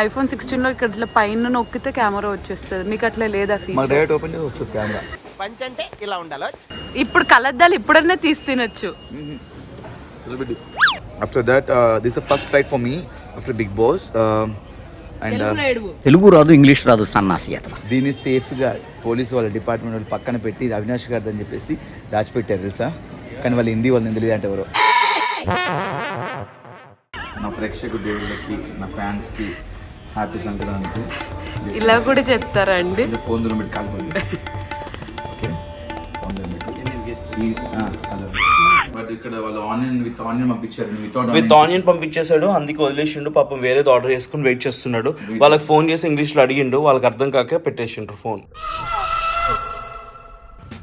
iPhone 16 లో ఇక్కడ పైన నొక్కితే కెమెరా వచ్చేస్తుంది. మీకు అట్లా లేదా ఫీచర్? డైరెక్ట్ ఓపెన్ చేసి వస్తుంది కెమెరా. పంచ్ అంటే ఇలా ఉండాలి. ఇప్పుడు కలద్దాలు ఇప్పుడన్నా తీసి తినొచ్చు. After that this is first flight for me after Bigg Boss. And Telugu రాదు, ఇంగ్లీష్ రాదు, సన్నాసి అతను. దీన్ని సేఫ్గా పోలీసు వాళ్ళ డిపార్ట్మెంట్ వాళ్ళు పక్కన పెట్టి ఇది అవినాష్ గారిది అని చెప్పేసి దాచిపెట్టారు తెలుసా. కానీ వాళ్ళు హిందీ వాళ్ళని తెలియదు అంటే ఎవరో. నా ప్రేక్షకు దేవుళ్ళకి, నా ఫ్యాన్స్కి హ్యాపీ సంక్రాంతి. ఇలా కూడా చెప్తారా అండి? ఫోన్ దూరం పెట్టి కాలిపోయింది. ఓకే, ఫోన్ దూరం పెట్టి. బట్ ఇక్కడ వాళ్ళు ఆనియన్ పంపించారు. విత్ ఆనియన్ పంపించేశాడు, అందుకే వదిలేసిండు. పాపం వేరేది ఆర్డర్ చేసుకుని వెయిట్ చేస్తున్నాడు. వాళ్ళకి ఫోన్ చేసి ఇంగ్లీష్లో అడిగిండు, వాళ్ళకి అర్థం కాక పెట్టేసిండ్రు ఫోన్.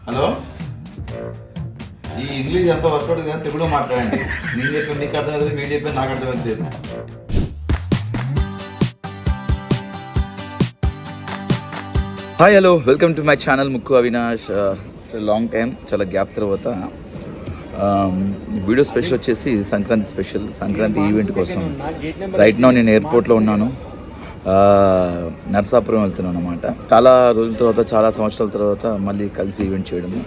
హలో, ఈ ఇంగ్లీష్ అంత వర్కౌట్ కానీ తెలుగులో మాట్లాడండి. నేను చెప్పాను నీకు అర్థమవుతుంది, మీరు చెప్పాను నాకు అర్థమవుతుంది. Hi, hello, welcome to my channel ముక్కు అవినాష్. లాంగ్ టైం, చాలా గ్యాప్ తర్వాత వీడియో స్పెషల్ వచ్చేసి సంక్రాంతి స్పెషల్, సంక్రాంతి ఈవెంట్ కోసం. రైట్ నౌ నేను ఎయిర్పోర్ట్లో ఉన్నాను, నర్సాపురం వెళ్తున్నాను అనమాట. చాలా రోజుల తర్వాత, చాలా సంవత్సరాల తర్వాత మళ్ళీ కలిసి ఈవెంట్ చేయడము.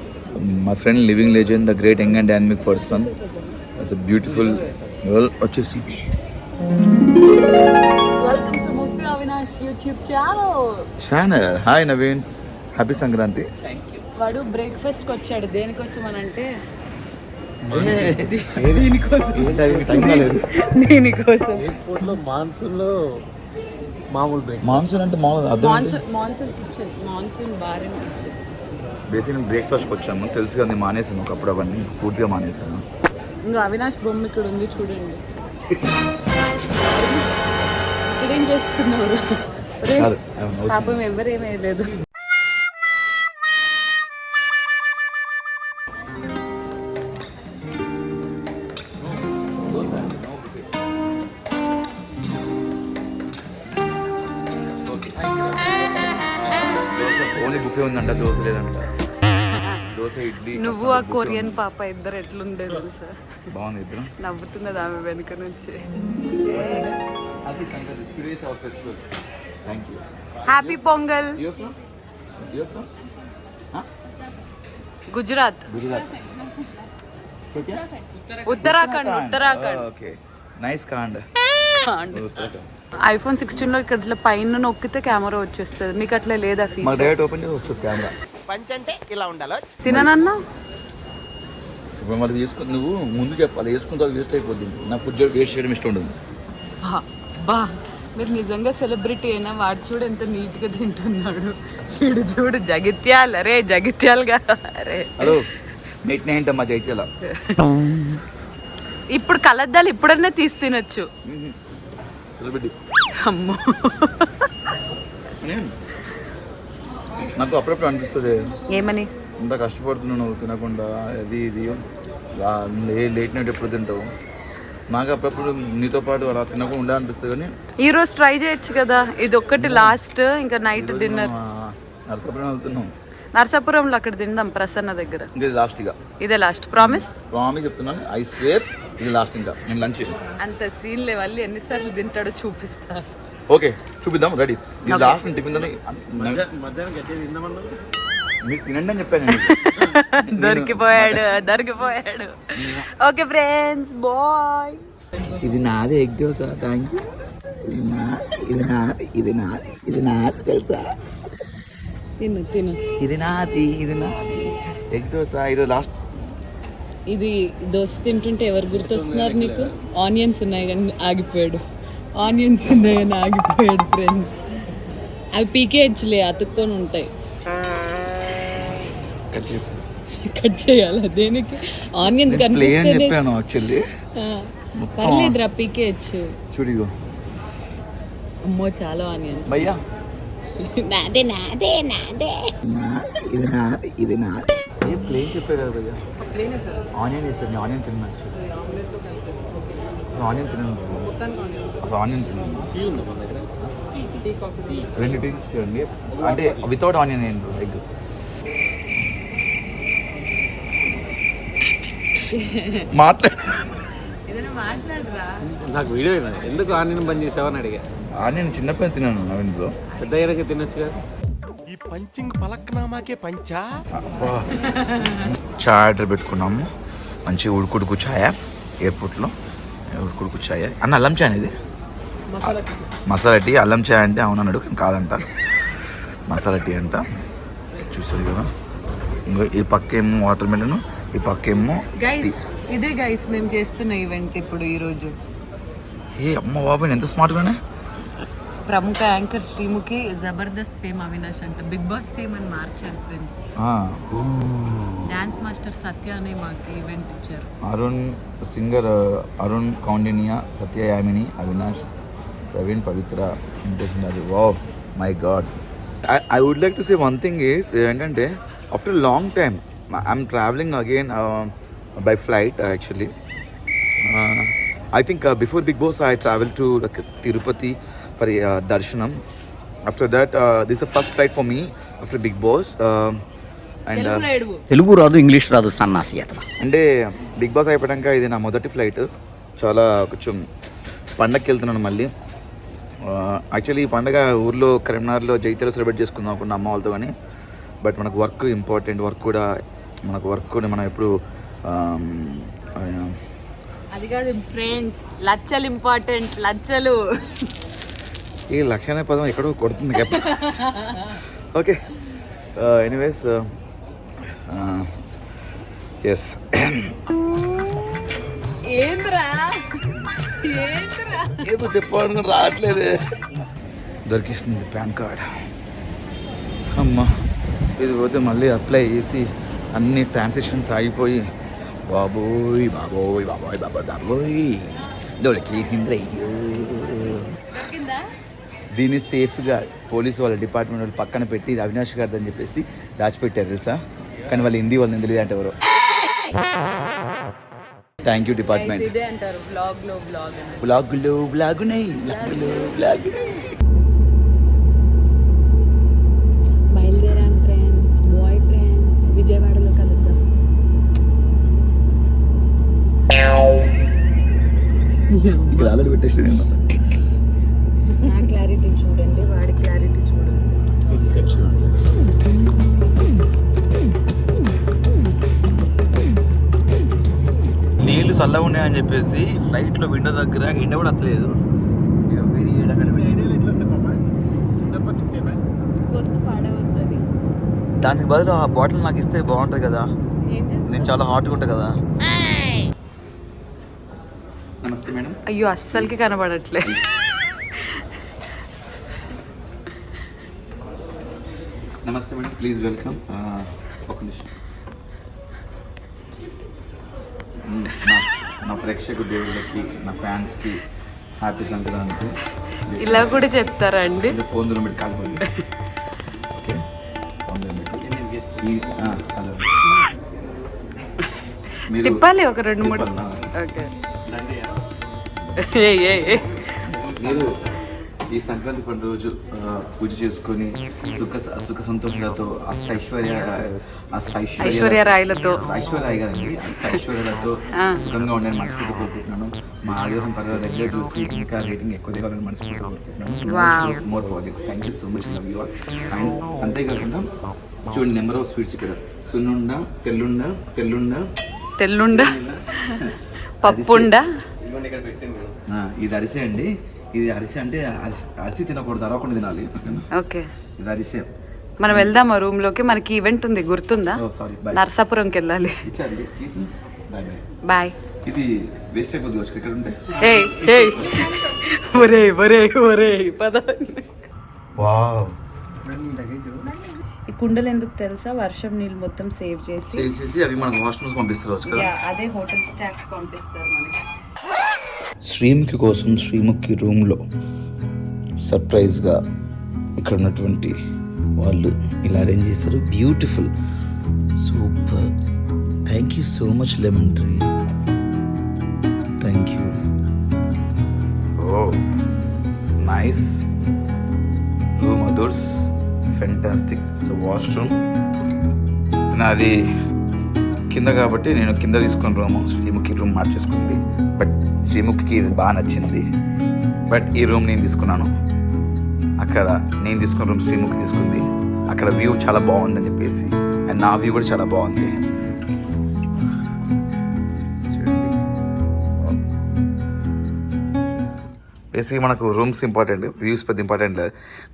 My friend living legend, the great young and dynamic person, it's a beautiful girl వచ్చేసి. వెల్కమ్ టు ముక్కు Avinash YouTube channel. Hi Naveen, happy Sankranti. వాడు బ్రేక్ఫాస్ట్కి వచ్చాడు. దేనికోసం అని అంటే మాన్సూన్ అంటే monsoon kitchen, monsoon bar and kitchen. బేసిక్గా బ్రేక్ఫాస్ట్కి వచ్చాము, తెలుసు కదా. నేను మానేసాను ఒకప్పుడు, అవన్నీ పూర్తిగా మానేసాను. ఇంకా అవినాష్ బొమ్మ ఇక్కడ ఉంది చూడండి. ఇక్కడేం చేస్తున్నారు? పాపం ఎవరేమీ లేదు. ఓన్లీ బుఫే ఉందంట, దోశ లేదంట. దోశ, ఇడ్లీ. నువ్వు ఆ కొరియన్ పాప ఇద్దరు ఎట్లుండేది సార్? బాగుంది, ఇద్దరు నవ్వుతున్నది ఆమె వెనుక నుంచి. Happy pongal. Gujarat, Uttarakhand. Okay, nice can't. iPhone 16 లో ఇక్కడ పైన నొక్కితే కెమెరా వచ్చేస్తుంది. మీకు అట్లా లేదా ఫీచర్? డైరెక్ట్ ఓపెన్ చేసి వస్తుంది కెమెరా. పంచ్ అంటే ఇలా ఉండాలి. తిననన్నా ఇప్పుడు మరి వేసుకుని నువ్వు ముందు చెప్పాలి, వేసుకున్న తర్వాత వేస్ట్ అయిపోద్ది. నా ఫుడ్ వేస్ట్ చేయడం ఇష్టం ఉండదు. బా, మీరు నిజంగా సెలబ్రిటీ అయినా. వాడు చూడు ఎంత నీట్గా తింటున్నాడు. వీడు చూడు జగిత్యాల. అరే జగిత్యాలుగా. అరే హలో, నెట్ ఏంటమ్మా జైత్యాల. ఇప్పుడు కలద్దాలు ఇప్పుడన్నా తీసి తినొచ్చు. అమ్మో, నాకు అప్పుడప్పుడు అనిపిస్తుంది, ఏమని ఇంత కష్టపడుతున్నావు నువ్వు తినకుండా, అది ఇది లేట్ నైట్ ఎప్పుడు తింటావు. నాకు అప్పుడప్పుడు నీతో పాటు అలా తినకుండా ఉండాలనిపిస్తుంది. కానీ ఈరోజు ట్రై చేయొచ్చు కదా. ఇది ఒక్కటి లాస్ట్, ఇంకా నైట్ డిన్నర్. నరసాపురం వెళ్తున్నాం. నరసాపురంలో అక్కడ తిందాం ప్రసన్న దగ్గర. ఇది లాస్ట్, ఇదే లాస్ట్. ప్రామిస్ చెప్తున్నాను, ఐ స్వేర్ ఇది లాస్ట్. ఇంకా నేను లంచ్ అంత సీన్ లేవాలి. ఎన్నిసార్లు తింటాడో చూపిస్తా. ఓకే, చూపిద్దాం. రెడీ. ఇది లాస్ట్ టిఫిన్. మీరు తినండి అని చెప్పాను. దొరికిపోయాడు. Okay friends, bye. ఇది నాది ఎగ్ దోశ. Thank you. ఇది నాది తెలుసా? తిను. ఇది నాది ఎగ్ దోశ. ఈరోజు లాస్ట్. ఇది దోశ తింటుంటే ఎవరు గుర్తొస్తున్నారు నీకు? ఆనియన్స్ ఉన్నాయి కానీ ఆగిపోయాడు. ఫ్రెండ్స్. అవి పీకేయచ్చులే, అతుక్కొని ఉంటాయి. కట్ చేయాలి దేనికి? ఆనియన్స్ కనిపిస్తాను. పర్లేదురా, పీకేయచ్చు. చూడు, అమ్మో చాలా ఆనియన్స్. భయ్యా, నాదే. ఇది నాది. ప్లేన్ చెప్పే కదా భయ్యా. ఆనియన్ వేస్తారు, ఆనియన్ తినచ్చు. ఆనియన్ తినను, అసలు ఆనియన్ తినను. 2 టీ తీసుకోండి, అంటే వితౌట్ ఆనియన్ ఏంటి ఎగ్. మాట్లాడు. మాట్లాడరా. నాకు వీడియో అయినది ఎందుకు ఆనియన్ బంద్ చేసావని అడిగా. నేను చిన్నప్పుడు తిన్నాను నవీన్ బ్రో. పెద్ద అయ్యాక తినొచ్చు కదా. ఈ పంచింగ్ పలక్నామాకే పంచా. చాయ్ ఆర్డర్ పెట్టుకున్నాము, మంచి ఉడుకుడుకు ఛాయ ఎయిర్పోర్ట్లో. ఉడుకుడుకు ఛాయ అన్న అల్లం చాయ్ ఇది మసాలా టీ. అల్లం చాయ్ అంటే అవునన్నాడు కానీ కాదంట, మసాలా టీ అంట. చూసారు కదా, ఇంకో ఈ పక్కేమో వాటర్ మెలన్, ఈ పక్కేమో గైస్ ఇదే గైస్ మేము చేస్తున్న ఈవెంట్ ఇప్పుడు ఈరోజు. ఏ అమ్మ బాబాయ్ ఎంత స్మార్ట్గానే. ప్రముఖ యాంకర్ శ్రీముఖి జబర్దస్త్ ఫేమ్ అవినాష్ అంట బిగ్ బాస్ ఫేమ్ అని మార్చారు ఫ్రెండ్స్. డాన్స్ మాస్టర్ సత్య అనే మాకు ఈవెంట్ ఇచ్చారు. Arun singer, Arun Kaundinya, Satya Yamini, Avinash, Praveen, Pavitra, intention. Wow my God. I would like to say one thing is ఏంటంటే after a long time I'm traveling again by flight actually. I think before Big Boss I traveled to like Tirupati for darshanam. After that this is the first flight for me after Big Boss and Telugu రాదు English రాదు సన్నాసి అతను. అంటే big boss అయిపోయాక ఇది నా మొదటి flight. చాలా కొంచెం పండగకి వెళ్తున్నాను మళ్ళీ. యాక్చువల్లీ ఈ పండుగ ఊర్లో కరీంనగర్లో జైత్యాలో సెలబ్రేట్ చేసుకుందాం అనుకున్న అమ్మ వాళ్ళతో, కానీ బట్ మనకు వర్క్ ఇంపార్టెంట్. వర్క్ కూడా మనం ఎప్పుడు అది కాదు ఫ్రెండ్స్, లచ్చలు ఇంపార్టెంట్. లచ్చలు ఈ లక్ష అనే పదం ఎక్కడో కొడుతుంది. Okay anyways yes. ఏంద్రా ఏదో చెప్పాలని రావట్లేదే. దొరికిస్తుంది పాన్ కార్డ్. అమ్మా ఇది పోతే మళ్ళీ అప్లై చేసి అన్ని ట్రాన్సాక్షన్స్ ఆగిపోయి బాబోయ్ బాబోయ్ బాబోయ్ బాబోయ్ బాబోయ్ దొరికేసింది. అయ్యో దీన్ని సేఫ్గా పోలీసు వాళ్ళ డిపార్ట్మెంట్ వాళ్ళు పక్కన పెట్టి ఇది అవినాష్ గారిది అని చెప్పేసి దాచిపెట్టారు తెలుసా. కానీ వాళ్ళు హిందీ వాళ్ళని తెలియదు అంటే ఎవరు. Thank you department. ఇదే అంటారు బ్లాగ్లో బ్లాగున్నాయి. బయలుదేరాం ఫ్రెండ్స్, బాయ్ ఫ్రెండ్స్, విజయవాడలో కలుద్దాం. ఇక్కడ ఆల్రెడీ పెట్టేసి నా క్లారిటీ చూడండి, వాడి క్లారిటీ చూడండి. నీళ్ళు చల్లగా ఉన్నాయని చెప్పేసి ఫ్లైట్లో విండో దగ్గర ఎండ కూడా వస్తలేదు. దానికి బదులు ఆ బాటిల్ నాకు ఇస్తే బాగుంటుంది కదా. నేను చాలా హాట్గా ఉంటా కదా. నమస్తే మేడం. అయ్యో అస్సలకి కనబడట్లే. నమస్తే మేడం, ప్లీజ్ వెల్కమ్. ఒక నిమిషం. నా ప్రేక్షకు దేవుళ్ళకి, నా ఫ్యాన్స్కి హ్యాపీ సంక్రాంతి. ఇలా కూడా చెప్తారా అండి? ఫోన్ దూరం పెట్టి కాకపోతే ఓకే. ఫోన్ దూరం పెట్టి హలో మీరు తిప్పాలి ఒక 2-3. ఓకే మీరు ఈ సంక్రాంతి పండుగ రోజు పూజ చేసుకొని సుఖ సంతోషాలతో ఐశ్వర్యరాయలతో కదండి, ఐశ్వర్యాలతో సుఖంగా ఉండాలని మనస్ఫూర్తి కోరుకుంటున్నాను. మా ఆదివారం పర్వాలేదు రెగ్యులర్ చూసి ఇంకా రేటింగ్ ఎక్కువ దిగాలని మనస్ఫూర్తి కోరుకుంటున్నాను. More projects. Thank you so much, love you all. And అంతేకాకుండా చూడండి నెంబర్ ఆఫ్ స్వీట్స్ ఇక్కడ. సున్నుండ, తెల్లుండ, పప్పుండ. ఇది అరిసె అండి. ఇది అరిసె అంటే అరిసి తినకూడదు, అరవకుండా తినాలి. ఓకే ఇది అరిసె. మనం వెళ్దామా రూమ్ లోకి? మనకి ఈవెంట్ ఉంది, గుర్తుందా? నర్సాపురంకి వెళ్ళాలి. బాయ్. ఇది వేస్ట్ అయిపోతుంది వచ్చి ఇక్కడ ఉంటే. ఒరే పద. వావ్. ఈ కుండలు ఎందుకు తెలుసా? వర్షం నీళ్ళు మొత్తం సేవ్ చేసి అవి మనకు వాష్రూమ్స్ పంపిస్తారు. అదే హోటల్ స్టాఫ్ పంపిస్తారు మనకి. శ్రీముఖి కోసం శ్రీముఖి రూమ్లో సర్ప్రైజ్గా ఇక్కడ ఉన్నటువంటి వాళ్ళు ఇలా అరేంజ్ చేశారు. Beautiful, super. Thank you so much Lemon Tree. Thank you. Oh nice room others fantastic. So washroom నాది కింద కాబట్టి నేను కింద తీసుకున్న రూము, శ్రీముఖి రూమ్ మార్చేసుకుంది. బట్ శ్రీముఖికి ఇది బాగా నచ్చింది. బట్ ఈ రూమ్ నేను తీసుకున్నాను. అక్కడ నేను తీసుకున్న రూమ్ శ్రీముఖి తీసుకుంది. అక్కడ వ్యూ చాలా బాగుందని చెప్పేసి, అండ్ నా వ్యూ కూడా చాలా బాగుంది. బేసిక్గా మనకు రూమ్స్ ఇంపార్టెంట్, వ్యూస్ పెద్ద ఇంపార్టెంట్ లేదు.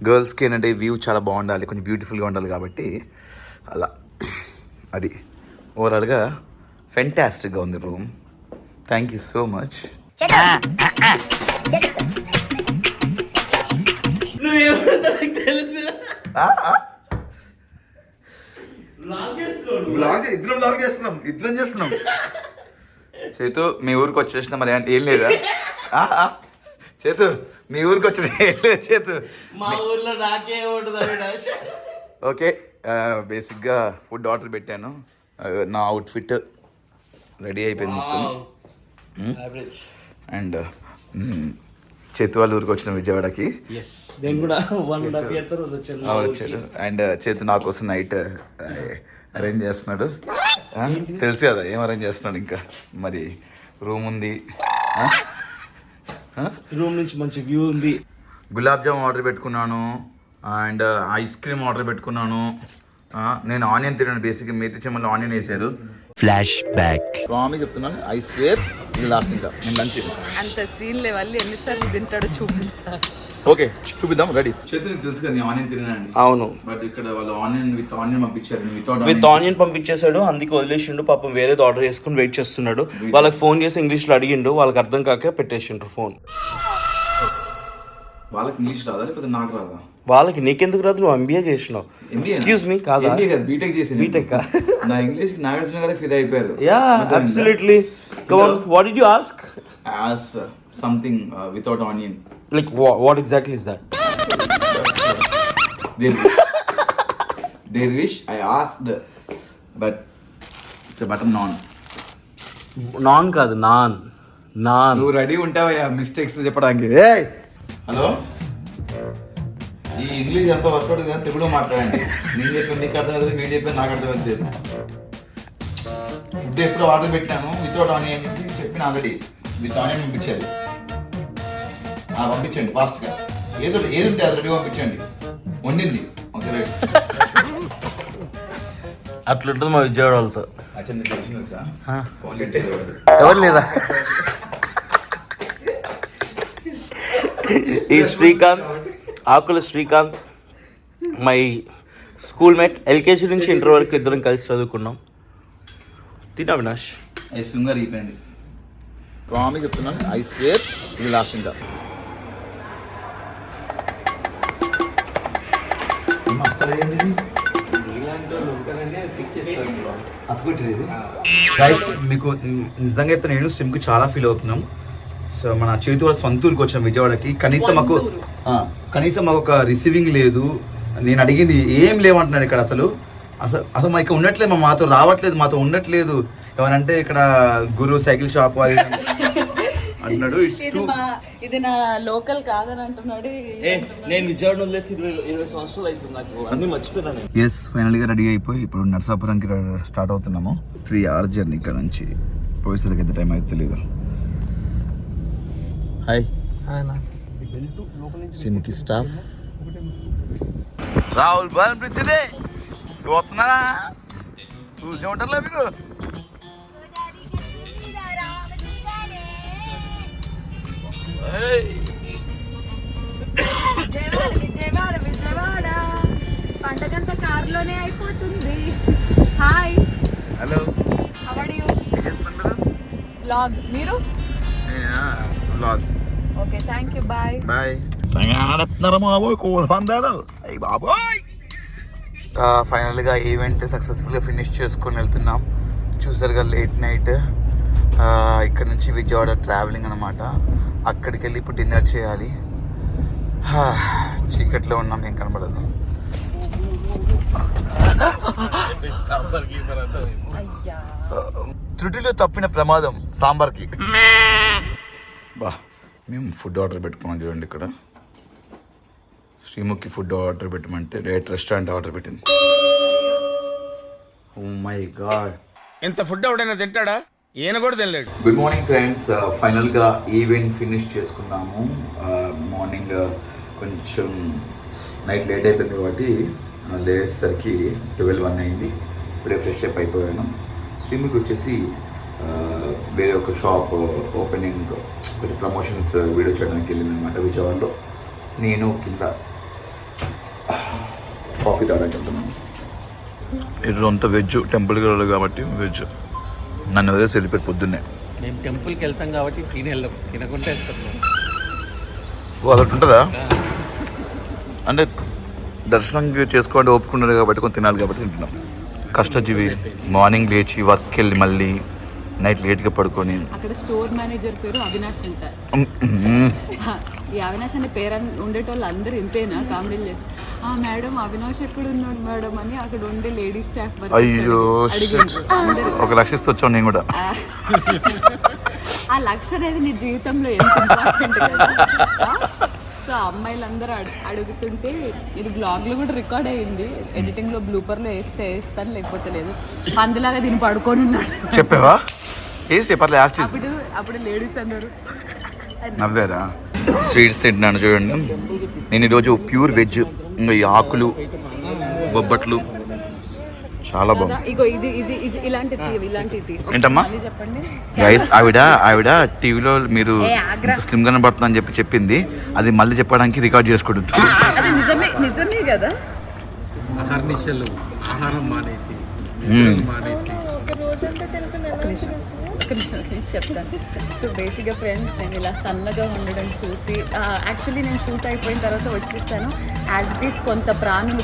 గర్ల్స్కి ఏంటంటే వ్యూ చాలా బాగుండాలి, కొంచెం బ్యూటిఫుల్గా ఉండాలి కాబట్టి అలా. అది ఓవరాల్గా ఫెంటాస్టిక్గా ఉంది room. Thank you so much. తెలుసు ఇద్దరం చేస్తున్నాం. చేతు మీ ఊరికి వచ్చేసిన మరి అంటే ఏం లేదా? చేతు మీ ఊరికి వచ్చిన ఏం లేదు. చేతు మా ఊర్లో నాకే ఉంటుంది అవినాష్. ఓకే, బేసిక్గా ఫుడ్ ఆర్డర్ పెట్టాను. నా అవుట్ఫిట్ రెడీ అయిపోయింది మొత్తం. అండ్ చేతు వాళ్ళ ఊరికి వచ్చిన విజయవాడకి. నేను కూడా 1.5 year తర్వాత వచ్చాడు. అండ్ చేతు నా కోసం నైట్ అరేంజ్ చేస్తున్నాడు. తెలుసు కదా ఏం అరేంజ్ చేస్తున్నాడు. ఇంకా మరి రూమ్ ఉంది, రూమ్ నుంచి మంచి వ్యూ ఉంది. గులాబ్ జామ్ ఆర్డర్ పెట్టుకున్నాను అండ్ ఐస్ క్రీమ్ ఆర్డర్ పెట్టుకున్నాను. నేను ఆనియన్ తిన్నాను. బేసిక్గా మేతి చెమ్మలో ఆనియన్ వేసారు. Flash back. ప్రామిస్ చెప్తున్నాను, ఐ స్వేర్ ఇది లాస్ట్. ఇంకా నేను లంచ్ అంత సీన్ లేవాలి, ఎన్నిసార్లు తింటాడో చూపిస్తాను. ఓకే చూపిద్దాం. రెడీ. చేతులకు తెలుసు కదా నేను ఆనియన్ తిన్నానండి. అవును, బట్ ఇక్కడ వాళ్ళు ఆనియన్ విత్ ఆనియన్ పంపించారు. విత్ ఆనియన్ పంపించేశాడు. అందుకే వదిలేసిండు. పాపం వేరేది ఆర్డర్ చేసుకుని వెయిట్ చేస్తున్నాడు. వాళ్ళకి ఫోన్ చేసి ఇంగ్లీష్లో అడిగిండు. వాళ్ళకి అర్థం కాక పెట్టేసిండ్రు ఫోన్. వాళ్ళకి ఇంగ్లీష్ రాదా లేకపోతే నాకు రాదా? వాళ్ళకి నీకెందుకు రాదు? నువ్వు ఎంబీఏ చేసినావు. ఎక్స్క్యూజ్ మీ కాదా? బీటెక్ చేసి బీటెక్ నా ఇంగ్లీష్ నాగార్జున గారే ఫిదా అయిపోయారు. Yeah absolutely. Come on, what did you ask? As something without onion. Like what exactly is that? Their wish I asked, but it's a butter naan. Non కాదు, non. Non. నువ్వు ready ఉంటావా mistakes చెప్పడానికి? Hello, ఈ English ఎంత work out కానీ తెలుగులో మాట్లాడండి. నేను చెప్పాను నీకు అర్థమవుతుంది, మీరు చెప్పాను నాకు అర్థమవుతుంది. ఫుడ్ ఎప్పుడు ఆర్డర్ పెట్టాను వితౌట్ ఆనియన్ అని చెప్పిన ఆల్రెడీ. విత్ ఆనియన్ పంపించాలి. పంపించండి ఫాస్ట్గా. ఏది ఉంటే అది రెడీ పంపించండి. వండింది ఓకే రైట్. అట్లుంటుంది మా విజయవాడ వాళ్ళతో. ఫోన్ ఎవరు లేదా? ఈ Srikanth, Akula Srikanth my school mate. LKG నుంచి ఇంటర్ వరకు ఇద్దరం కలిసి చదువుకున్నాం. తిన్నా అవినాష్? ఐస్ క్రీమ్ గారు అయిపోయింది. ప్రామిస్ చెప్తున్నాను, ఐ స్వేర్ ఇది లాస్ట్. ఇంకా గైస్ మీకు నిజంగా అయితే నేను స్ట్రీమ్కి చాలా ఫీల్ అవుతున్నాం. సో మన చేతి వాళ్ళ సొంత ఊరికి వచ్చాం విజయవాడకి. కనీసం మాకు ఒక రిసీవింగ్ లేదు. నేను అడిగింది ఏం లేవంటున్నాడు ఇక్కడ. అసలు మా ఇక్కడ ఉండట్లేదు, మాతో రావట్లేదు, మాతో ఉండట్లేదు. ఏమనంటే ఇక్కడ గురు సైకిల్ షాప్ అది అంటున్నాడు. ఇది నా లోకల్ కాదని అంటున్నాడు. నేను విజయవాడ వదిలేసి 20 సంవత్సరాలు అవుతుంది. నాకు అన్ని మర్చిపోయినాను. ఎస్ ఫైనల్గా రెడీ అయిపోయి ఇప్పుడు నర్సాపురంకి స్టార్ట్ అవుతున్నాము. 3 hours జర్నీ ఇక్కడ నుంచి. పోయేసరికి ఎంత టైం అయితే తెలియదు. Hi Sreemukhi staff. Rahul ball bridge చూస్తున్నారా? చూసే ఉంటారులే మీరు. విజయవాడ పండగంతా కారులోనే అయిపోతుంది. Hi, hello, how are you? Vlog. మీరు? Vlog. Okay, thank you, bye bye. ఫైనల్గా ఈవెంట్ సక్సెస్ఫుల్గా ఫినిష్ చేసుకొని వెళ్తున్నాం. చూసారుగా లేట్ నైట్. ఇక్కడ నుంచి విజయవాడ ట్రావెలింగ్ అనమాట. అక్కడికి వెళ్ళి ఇప్పుడు డిన్నర్ చేయాలి. చీకట్లో ఉన్నాం, ఏం కనబడదు. త్రుటిలో తప్పిన ప్రమాదం సాంబార్కి. బా, మేము ఫుడ్ ఆర్డర్ పెట్టుకున్నాం చూడండి. ఇక్కడ శ్రీముఖి ఫుడ్ ఆర్డర్ పెట్టమంటే డైరెక్ట్ రెస్టారెంట్ ఆర్డర్ పెట్టింది. Oh my God. ఇంత ఫుడ్ ఎవడైనా తింటాడా? ఈయన కూడా తినలేడు. గుడ్ మార్నింగ్ ఫ్రెండ్స్, ఫైనల్గా ఈవెంట్ ఫినిష్ చేసుకున్నాము. మార్నింగ్ కొంచెం నైట్ లేట్ అయిపోయింది కాబట్టి లేచేసరికి 12-1 అయింది. ఇప్పుడే ఫ్రెష్ అప్ అయిపోయాను. శ్రీముఖి వచ్చేసి వేరే ఒక షాప్ ఓపెనింగ్ కొంచెం ప్రమోషన్స్ వీడియో చేయడానికి వెళ్ళిందనమాట విజయవాడలో. నేను కింద కాఫీ తాగడానికి వెళ్తున్నాను. ఈరోజు అంతా వెజ్, టెంపుల్కి వెళ్ళాలి కాబట్టి వెజ్. నన్ను అదే సెలిపేట్ పొద్దున్నే. మేము టెంపుల్కి వెళ్తాం కాబట్టి తినకుండా వెళ్తాం. ఓ అదొకటి ఉంటుందా? అంటే దర్శనం చేసుకోండి ఒప్పుకున్నారు కాబట్టి కొంచెం తినాలి కాబట్టి తింటున్నాం. కష్టజీవి, మార్నింగ్ లేచి వర్క్కి వెళ్ళి మళ్ళీ నైట్ లేట్గా పడుకొని. అక్కడ స్టోర్ మేనేజర్ పేరు అవినాష్ అంట. ఈ అవినాష్ అనే పేరు ఉండేటోళ్ళు అందరూ ఇంతేనా కామెడీలు చేసి మేడం అవినాష్ ఎక్కడ ఉన్నాడు మేడం అని అక్కడ ఉండే లేడీ స్టాఫ్. అయ్యో 1 లక్ష ఇస్తూ వచ్చాను నేను కూడా. ఆ లక్ష అనేది నీ జీవితంలో ఎంత ఇంపార్టెంట్ కదా. సో అమ్మాయిలందరూ అడుగుతుంటే ఇది బ్లాగ్లో కూడా రికార్డ్ అయ్యింది. ఎడిటింగ్లో బ్లూపర్లో వేస్తాను లేకపోతే లేదు. పందులాగా దీన్ని పడుకొని ఉన్నాడు. చెప్పావా? చెప్పలే. అప్పుడు లేడీస్ అందరూ నవ్వారా? స్వీట్స్ తింటున్నాను చూడండి. నేను ఈరోజు ప్యూర్ వెజ్. ఇంకా ఈ ఆకులు, బొబ్బట్లు చాలా బాగుంది. ఇగో ఇది ఇది ఇది ఇలాంటిది ఏంటమ్మా? చెప్పండి. గైస్, ఆవిడ టీవీలో మీరు స్లిమ్ గానే పడుతుందని చెప్పింది. అది మళ్ళీ చెప్పడానికి రికార్డ్ చేసుకుంటుంది. అది నిజమే కదా. ఆహారం మానేసి చెప్తాను. సో బేసిక్గా ఫ్రెండ్స్, నేను ఇలా సన్నగా ఉండడం చూసి యాక్చువల్లీ నేను షూట్ అయిపోయిన తర్వాత వచ్చేస్తాను. యాజ్ ఇట్ ఈస్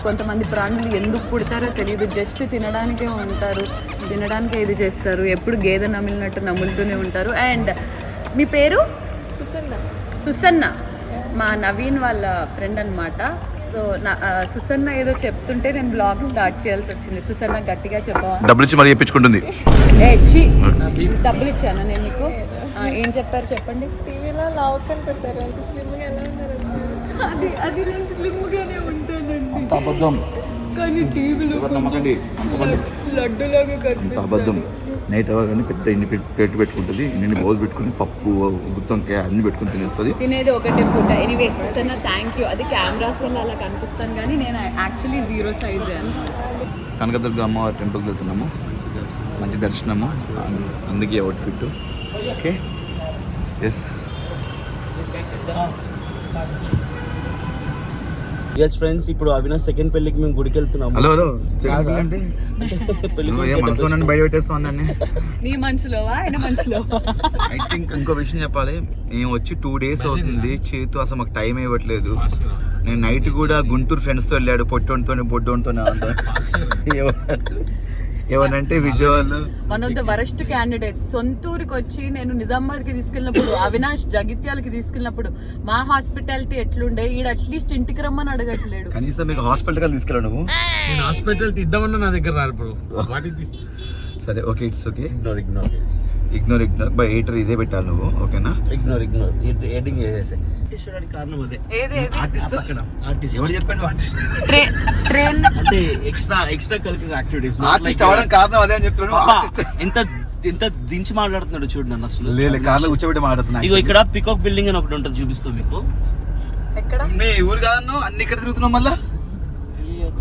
కొంతమంది ప్రాణులు ఎందుకు పుడతారో తెలియదు. జస్ట్ తినడానికే ఉంటారు, తినడానికే ఇది చేస్తారు. ఎప్పుడు గేదె నమిలినట్టు నములుతూనే ఉంటారు. అండ్ మీ పేరు? సుసన్న. మా నవీన్ వాళ్ళ ఫ్రెండ్ అనమాట. సో సుసన్న ఏదో చెప్తుంటే నేను బ్లాగ్ స్టార్ట్ చేయాల్సి వచ్చింది. సుసన్న గట్టిగా చెప్పవా? డబ్బులు ఇచ్చి మరి చెప్పించుకుంటుంది. డబ్బులు ఇచ్చానా నేను మీకు? ఏం చెప్పారు చెప్పండి. టీవీలో లావు కనిపెట్టారు, స్లిమ్గా ఎలా ఉన్నారు? అది నేను స్లిమ్గానే ఉంటానండి, అబద్ధం. కానీ టీవీలో లడ్డులాగా కనిపిస్తాను. అబద్ధం. నైట్ అవ్వగానే పెద్ద ఇన్ని ప్లేట్లు పెట్టుకుంటుంది, ఇన్ని బౌల్ పెట్టుకుని పప్పు, గుత్తొంకాయ అన్ని పెట్టుకుని తినేస్తుంది. తినేది ఒకటే food. Anyways Susanna, thank you. అది కెమెరాస్ వల్ల అలా కనిపిస్తాను కానీ నేను యాక్చువల్లీ 0 సైజ్ అనమాట. కనకదుర్గ అమ్మవారి టెంపుల్కి వెళ్తున్నాము. మంచి దర్శనము, అందుకే outfit. Okay, yes. Yes friends, ఇప్పుడు అవినాష్ సెకండ్ పెళ్ళికి మేము గుడికి వెళ్తున్నాము. హలో బయట పెట్టేస్తాను. నీ మనసులోవా ఆయన మనసులోవా? ఐ థింక్ ఇంకో విషయం చెప్పాలి. మేము వచ్చి 2 days అవుతుంది. చేతు అసలు మాకు టైం ఇవ్వట్లేదు. నేను నైట్ కూడా గుంటూరు ఫ్రెండ్స్తో వెళ్ళాడు, బొడ్డోనితో ఏమనంటే విజయవాడలో one of the worst candidates. సొంతూరుకి వచ్చి నేను నిజామాబాద్కి తీసుకెళ్ళినప్పుడు, అవినాష్ జగిత్యాలకి తీసుకెళ్ళినప్పుడు మా హాస్పిటాలిటీ ఎట్లుండే, ఈడ అట్లీస్ట్ ఇంటికి రమ్మని అడగట్లేడు. కనీసం మీకు హాస్పిటల్ తీసుకెళ్ళావు నువ్వు. నేను హాస్పిటాలిటీ ఇద్దామన్నా నా దగ్గర రాడు బ్రో. వాటికి సరే, okay, it's okay. Ignore by ఎయిటర్ ఇదే పెట్టాలి నువ్వు, ఓకేనా? ఇగ్నోర్ ఎడిటింగ్ చేసేసే. కారణం అదే. ఆర్టిస్ట్ అక్కడ ఆర్టిస్ట్ ఎవరు చెప్పండి? ట్రైన్ అంటే ఎక్స్ట్రా కరిక్యులర్ యాక్టివిటీస్. ఆర్టిస్ట్ అవడం కారణం అదే అని చెప్తున్నాను. ఎంత దించి మాట్లాడుతున్నాడు చూడు నన్ను అసలు. లేదు, కార్లో కూర్చోబెట్టి మాట్లాడుతున్నా. ఇగో ఇక్కడ పికాక్ బిల్డింగ్ అని ఒకటి ఉంటుంది, చూపిస్తాం మీకు. ఎక్కడ? మీ ఊరు కాదన్ను అన్ని ఇక్కడ తిరుగుతున్నాం. మళ్ళా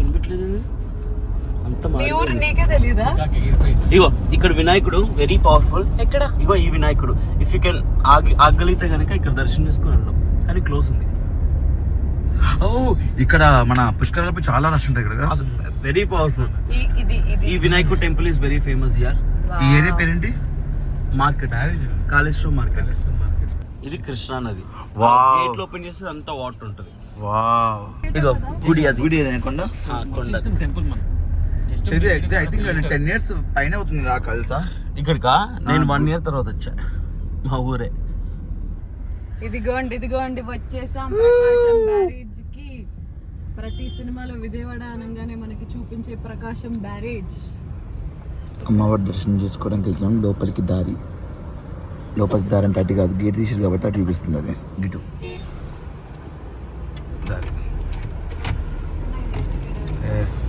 కనిపించలేదు అంత. మీ ఊరు నీకే తెలీదా? ఇగో ఇక్కడ వినాయకుడు వెరీ పవర్ఫుల్. ఎక్కడ? ఇగో ఈ వినాయకుడు. ఇఫ్ యూ కెన్ ఆగలిగితే కనుక ఇక్కడ దర్శనం చేసుకుని వెళ్దాం, కానీ క్లోజ్ ఉంది. ఓ, ఇక్కడ మన పుష్కరాలపై చాలా రష్ ఉంటాయి ఇక్కడ. Very powerful. ఈ వినాయకుడు temple is very famous here. ఈ ఏరియా పేరేంటి? Market, Kaleshwaram market. ఇది కృష్ణా నది. గేట్ ఓపెన్ చేస్తే అంతా వాటర్ ఉంటుంది. వావ్. ఇగో గుడి, అది గుడి కొండ టెంపుల్. ఐ థింక్ 10 years పైన అవుతుంది రా తెలుసా. ఇక్కడికా నేను 1 year తర్వాత వచ్చా, మా ఊరే. ఇదిగోండి వచ్చేసాం ప్రకాశం బ్యారేజ్ కి. ప్రతి సినిమాలో విజయవాడ అనగానే మనకి చూపించే ప్రకాశం బ్యారేజ్. అమ్మవారి దర్శనం చేసుకోవడానికి వెళ్తున్నాం. లోపలికి దారి అంటే అటు కాదు, గేట్ తీసేది కాబట్టి అటు చూపిస్తుంది. అది గిటు దారి. ఎస్.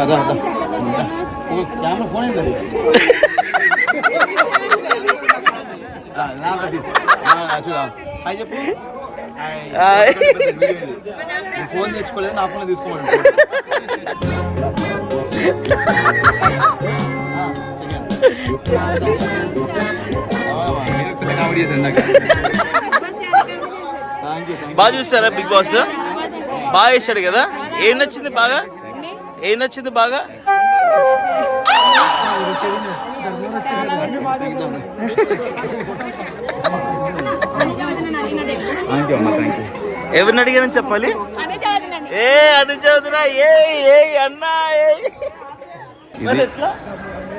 కెమెరా ఫోన్ అయింది చూడ హాయ్ చెప్పు ఫోన్ తెచ్చుకోలేదు నా ఫోన్ తీసుకోమని కామెడీ చేశాను నాకు బాగా చూస్తారా బిగ్ బాస్? బాగా వేసాడు కదా. ఏం నచ్చింది బాగా? ఏం నచ్చింది బాగా? ఎవరిని అడిగానని చెప్పాలి? ఏ అని చదువుతున్నా ఏ ఏ అన్నా ఇది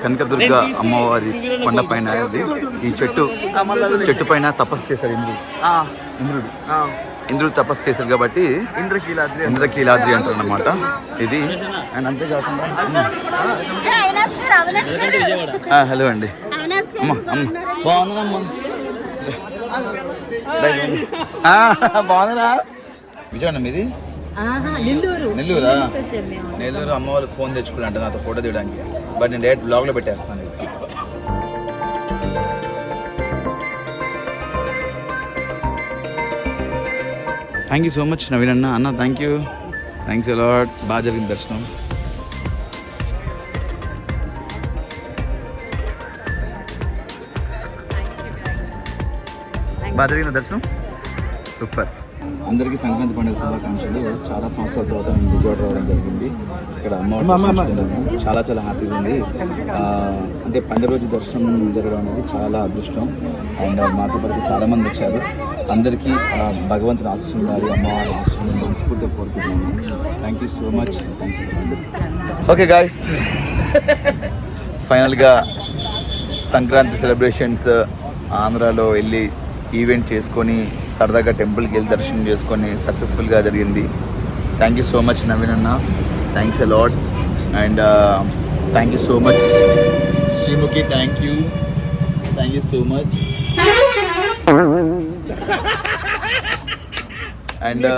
కనకదుర్గ అమ్మవారి కొండ పైన ఈ చెట్టు పైన తపస్సు చేశాడు ఇంద్రుడు తపస్సు చేశారు కాబట్టి ఇంద్రకీలాద్రి అంటారు అన్నమాట ఇది. అండ్ అంతేకాకుండా హలో అండి అమ్మ బాగుందమ్మా బాగుందరా విజయవాడ మీది? నెల్లూరా? నెల్లూరు అమ్మవారికి ఫోన్ తెచ్చుకున్నాంట నాతో ఫోటో తీయడానికి. బట్ నేను డైరెక్ట్ బ్లాగ్లో పెట్టేస్తాను. Thank you so much Naveen అన్న థ్యాంక్ యూ. Thanks a lot. బాగా జరిగింది దర్శనం. బాగా జరిగిన దర్శనం సూపర్. అందరికీ సంక్రాంతి పండుగ శుభాకాంక్షలు. చాలా సంవత్సరాల తర్వాత నేను విజయవాడ రావడం జరిగింది. ఇక్కడ అమ్మవారు చాలా చాలా హ్యాపీగా ఉంది. అంటే పండుగ రోజు దర్శనం జరగడం అనేది చాలా అదృష్టం. అండ్ మాతో పాటు చాలామంది వచ్చారు. అందరికీ భగవంతుని ఆశీస్సులు ఉండాలి, అమ్మవారి ఆశీస్సులు మనస్ఫూర్తిగా కోరుకుంటున్నాను. Thank you so much. Okay guys, ఫైనల్గా సంక్రాంతి సెలబ్రేషన్స్ ఆంధ్రాలో వెళ్ళి ఈవెంట్ చేసుకొని సరదాగా టెంపుల్కి వెళ్ళి దర్శనం చేసుకొని సక్సెస్ఫుల్గా జరిగింది. Thank you so much Naveen అన్న. Thanks a lot. And thank you so much Sreemukhi. Thank you so much. And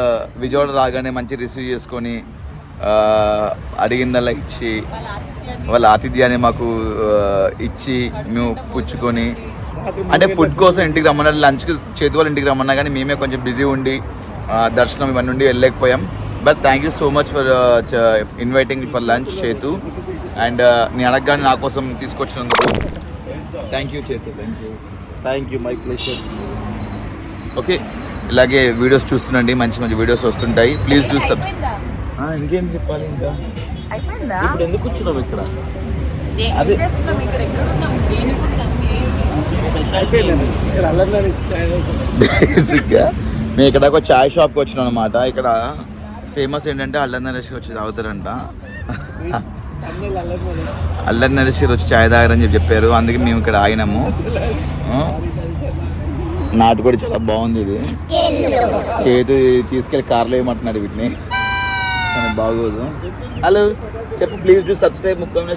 Vijayawada రాగానే మంచి రిసీవ్ చేసుకొని అడిగిందల్లా ఇచ్చి వాళ్ళ ఆతిథ్యాన్ని మాకు ఇచ్చి మేము పుచ్చుకొని, అంటే ఫుడ్ కోసం ఇంటికి రమ్మన్నారు, లంచ్కి చేతి వాళ్ళు ఇంటికి రమ్మన్నా కానీ మేమే కొంచెం బిజీ ఉండి దర్శనం ఇవన్నీ ఉండి వెళ్ళలేకపోయాం. But thank you so much for inviting for lunch Chethu. And నేను అడగగానే నా కోసం తీసుకొచ్చినందుకు thank you Chethu. Thank you my pleasure. Okay, ఇలాగే వీడియోస్ చూస్తుండండి, మంచి మంచి వీడియోస్ వస్తుంటాయి. ప్లీజ్ డూ ఇంకేం చెప్పాలి ఇంకా? ఇప్పుడు ఎందుకు కూర్చున్నాం ఇక్కడ? అదే బేసిక్గా మేము ఇక్కడ ఒక చాయ్ షాప్కి వచ్చినాం అనమాట. ఇక్కడ ఫేమస్ ఏంటంటే అల్లరి నరేష్ వచ్చి తాగుతారంట. అల్లరి నరేష్ వచ్చి చాయ్ తాగారని చెప్పారు. అందుకే మేము ఇక్కడ ఆగినాము. నాటు కూడా చాలా బాగుంది. ఇది చేతి తీసుకెళ్ళి కార్లో వేయమంటున్నారు వీటిని, కానీ బాగోదు. హలో చెప్పు. ప్లీజ్ డూ సబ్స్క్రైబ్ ముఖ్యమైన.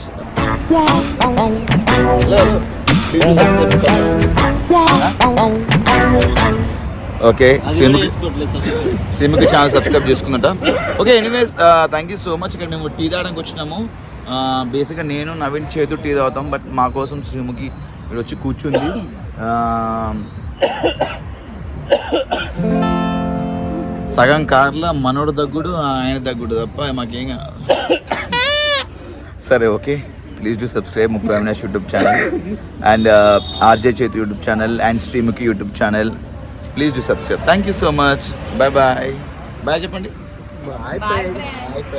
ఓకే, శ్రీముఖి ఛానల్ సబ్స్క్రైబ్ చేసుకున్నట. Okay, anyways thank you so much. ఇక్కడ మేము టీ తాగడానికి వచ్చినాము. బేసిక్గా నేను నవీన్ చేతు టీ తాగుతాం. బట్ మా కోసం శ్రీముఖి ఇక్కడ వచ్చి కూర్చుంది. సగం కార్లో మనోడు దగ్గుడు ఆయన దగ్గుడు తప్ప మాకేం. సరే ఓకే, ప్లీజ్ డూ సబ్స్క్రైబ్ ముప్పై Avinash YouTube channel and RJ Chethu YouTube channel and Sreemukhi YouTube channel. Please do subscribe. Thank you so much. Bye bye. Bye చెప్పండి. Bye friends.